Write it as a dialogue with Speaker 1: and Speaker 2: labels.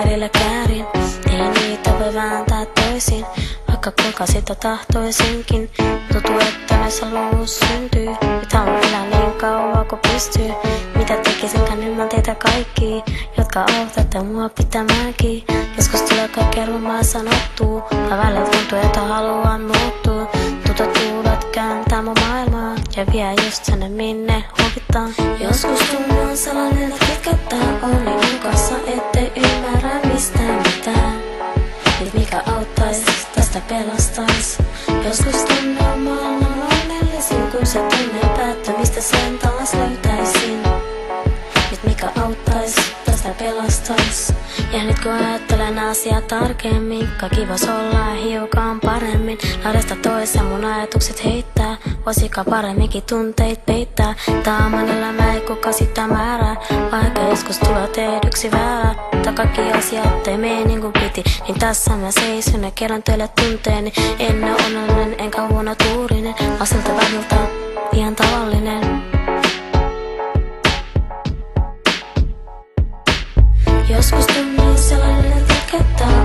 Speaker 1: välillä käärin. Ei niitä voi vääntää toisin, vaikka kuinka sitä tahtoisinkin. Tuntuu, että näissä luvuissa syntyy. Mitä on elää niin kauan kuin pystyy. Mitä tekisinkään ilman teitä kaikki, jotka autatte mua pitämäänkin. Joskus tulee kaikkea rumaa sanottuu, ja välillä tuntuu, että haluan muuttua. Tutut tuulet kääntää mun maailmaa ja vie just sinne minne huvittaa. Joskus tunne on sellainen, että kitkättää on niin kanssa, ettei ymmärrä mistään mitään. Nyt mikä auttais, tästä pelastais. Joskus tunne on maailman onnellisin, kun se tunne päättämistä sen taas löytäisin. Nyt mikä auttais, tästä pelastais. Ja nyt kun ajattelen asiaa tarkemmin, kaikki vois olla hiukan paremmin. Laidasta toiseen mun ajatukset heittää, voisika paremminkin tunteet peittää. Tää oman elämä ei kuka sitä määrää, vaikka joskus tulee tehdyksi väärää. Tai kaikki asiat ei mene niin kuin piti, niin tässä mä seison ja kerron teille tunteeni. En oo onnellinen enkä huono tuurinen, vaan siltä väliltä ihan tavallinen. Joskus tunnin sellainen, että